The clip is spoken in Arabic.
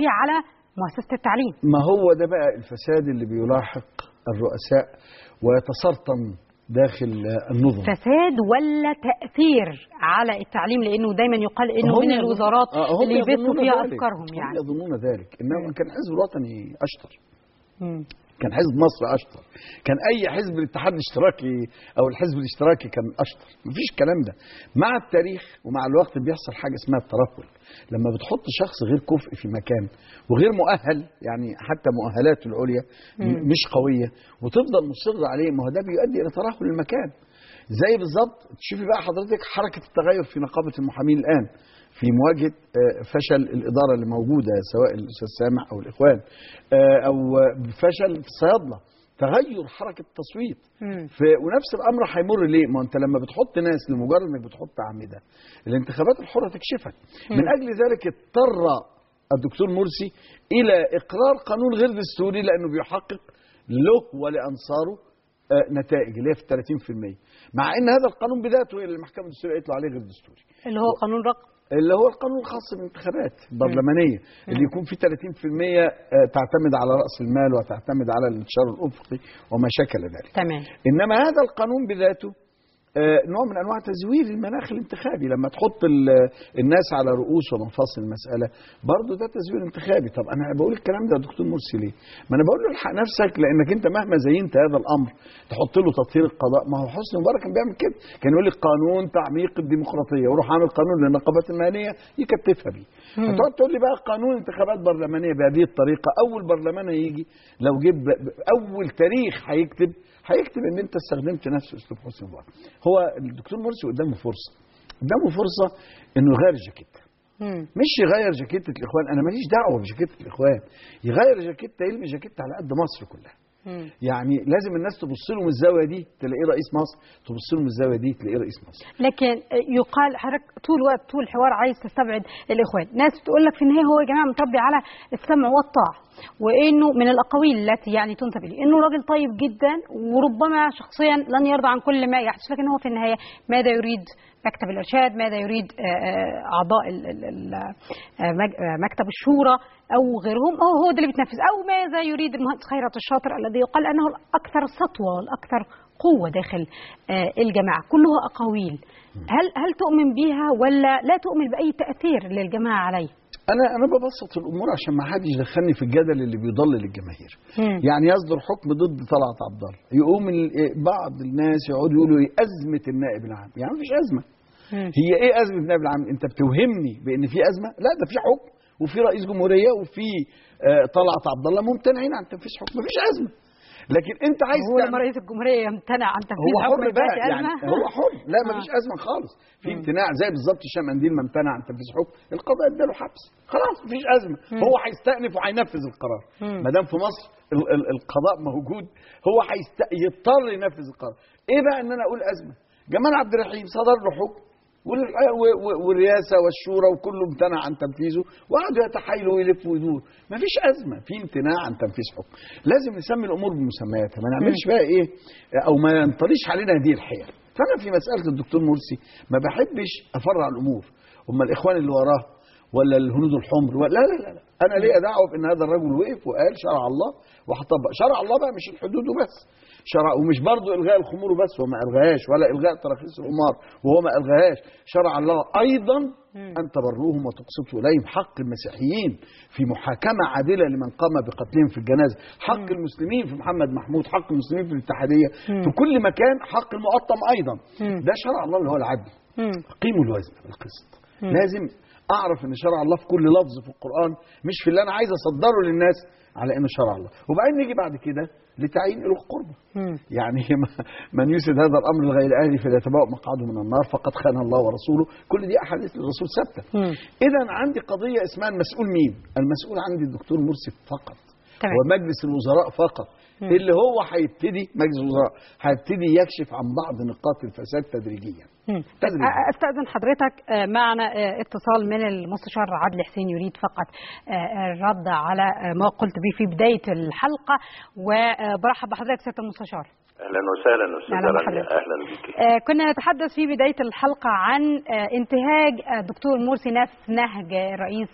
فيه على مؤسسة التعليم. ما هو ده بقى الفساد اللي بيلاحق الرؤساء ويتسرطن داخل النظم. فساد ولا تأثير على التعليم؟ لأنه دايما يقال إنه من الوزارات اللي يبثوا فيها أفكارهم. يعني هم يظنون ذلك، إنما كان حزب الوطني أشطر، كان حزب مصر أشطر، كان أي حزب الاتحاد الاشتراكي أو الحزب الاشتراكي كان أشطر. مفيش الكلام ده. مع التاريخ ومع الوقت بيحصل حاجة اسمها الترهل. لما بتحط شخص غير كفء في مكان وغير مؤهل، يعني حتى مؤهلاته العليا مش قوية، وتفضل مصر عليه، ما هو ده بيؤدي إلى ترهل المكان. زي بالظبط تشوفي بقى حضرتك حركة التغير في نقابة المحامين الآن في مواجهة فشل الإدارة اللي موجودة، سواء الأستاذ سامح أو الإخوان، أو فشل في الصيادلة، تغير حركة التصويت. ونفس الأمر هيمر ليه؟ ما أنت لما بتحط ناس لمجرد أنك بتحط أعمدة، الانتخابات الحرة تكشفك. من أجل ذلك اضطر الدكتور مرسي إلى إقرار قانون غير دستوري، لأنه بيحقق له ولأنصاره نتائج اللي هي في 30%، مع ان هذا القانون بذاته اللي المحكمه الدستوريه قالت له عليه غير دستوري، اللي هو قانون رقم، اللي هو القانون الخاص بالانتخابات البرلمانيه، اللي يكون فيه 30% تعتمد على راس المال وتعتمد على الانتشار الافقي وما شكل ذلك. تمام. انما هذا القانون بذاته نوع من انواع تزوير المناخ الانتخابي. لما تحط الناس على رؤوس ومفاصل المساله، برضه ده تزوير انتخابي. طب انا بقول الكلام ده يا دكتور مرسي ليه؟ ما انا بقول له الحق نفسك، لانك انت مهما زينت هذا الامر تحط له تطهير القضاء. ما هو حسني مبارك كان بيعمل كده، كان يقول لك قانون تعميق الديمقراطيه، ويروح عامل قانون للنقابات المهنيه يكتفها بيه. هتقعد تقول لي بقى قانون انتخابات برلمانيه بهذه الطريقه. اول برلمان هيجي لو جيب اول تاريخ هيكتب ان انت استخدمت نفس اسلوب حسني مبارك. هو الدكتور مرسي قدامه فرصه انه يغير جاكيته، مش يغير جاكيته الاخوان. انا ماليش دعوه بجاكيته الاخوان، يغير جاكيته، يلبس جاكيته على قد مصر كلها. يعني لازم الناس تبص له من الزاويه دي تلاقيه رئيس مصر، تبص له من الزاويه دي تلاقيه رئيس مصر. لكن يقال حضرتك طول الوقت طول الحوار عايز تستبعد الاخوان، ناس بتقول لك في النهايه هو يا جماعه متربي على السمع والطاعه، وانه من الاقاويل التي يعني تنسب اليه انه راجل طيب جدا، وربما شخصيا لن يرضى عن كل ما يحدث، لكن هو في النهايه ماذا يريد مكتب الارشاد، ماذا يريد اعضاء مكتب الشورى او غيرهم، هو ده اللي بيتنفذ، او ماذا يريد المهندس خيرت الشاطر الذي يقال انه الاكثر سطوه والاكثر قوه داخل الجماعه. كلها اقاويل، هل تؤمن بها ولا لا تؤمن باي تاثير للجماعه عليه؟ انا ببسط الامور عشان ما حدش يدخلني في الجدل اللي بيضلل الجماهير. يعني يصدر حكم ضد طلعت عبد الله، يقوم بعض الناس يقعدوا يقولوا ايه ازمه النائب العام. يعني مفيش ازمه. هي ايه ازمه النائب العام؟ انت بتوهمني بان في ازمه؟ لا، ده في حكم وفي رئيس جمهوريه وفي طلعت عبد الله ممتنعين عن تنفيذ حكم. مفيش ازمه. لكن انت عايز هو لما رئيس الجمهوريه يمتنع عن تنفيذ هو حر بقى، يعني هو حر. لا مفيش ازمه خالص. في امتناع زي بالظبط هشام قنديل ما امتنع عن تنفيذ حكم، القضاء اداله حبس، خلاص مفيش ازمه. هو هيستأنف وهينفذ القرار. ما دام في مصر القضاء موجود، هو يضطر ينفذ القرار. ايه بقى ان انا اقول ازمه؟ جمال عبد الرحيم صدر له حكم والرئاسه والشورى وكله امتنع عن تنفيذه، وقعدوا يتحايلوا ويلفوا ويدور. مفيش ازمه، في امتناع عن تنفيذ حكم. لازم نسمي الامور بمسمياتها، ما نعملش بقى ايه او ما ينطليش علينا هذه الحيل. فانا في مساله الدكتور مرسي ما بحبش افرع الامور، هم الاخوان اللي وراه ولا الهنود الحمر ولا لا لا لا. انا ليا دعوه بان هذا الرجل وقف وقال شرع الله وهطبق شرع الله بقى، مش الحدود وبس، شرع. ومش برضه الغاء الخمور بس، هو ما الغاهاش، ولا الغاء تراخيص القمار وهو ما الغاهاش. شرع الله ايضا ان تبروهم وتقسطوا اليهم، حق المسيحيين في محاكمه عادله لمن قام بقتلهم في الجنازه، حق المسلمين في محمد محمود، حق المسلمين في الاتحاديه، في كل مكان حق المقطم ايضا. ده شرع الله اللي هو العدل. قيموا الوزن بالقسط. لازم اعرف ان شرع الله في كل لفظ في القران، مش في اللي انا عايز اصدره للناس على انه شرع الله. وبعدين نيجي بعد كده لتعيين له القربة. يعني من يسد هذا الامر لغير اهله فليتبوأ مقعده من النار فقد خان الله ورسوله. كل دي احاديث الرسول ثابته. اذا عندي قضيه اسمها المسؤول مين؟ المسؤول عندي الدكتور مرسي فقط، ومجلس الوزراء فقط، اللي هو هيبتدي مجلس الوزراء هيبتدي يكشف عن بعض نقاط الفساد تدريجيا. استاذن حضرتك، معنا اتصال من المستشار عادل حسين يريد فقط الرد على ما قلت به في بدايه الحلقه، وبرحب بحضرتك سياده المستشار. اهلا وسهلا استاذه رانيا، اهلا بك. كنا نتحدث في بدايه الحلقه عن انتهاج الدكتور مرسي نفس نهج رئيس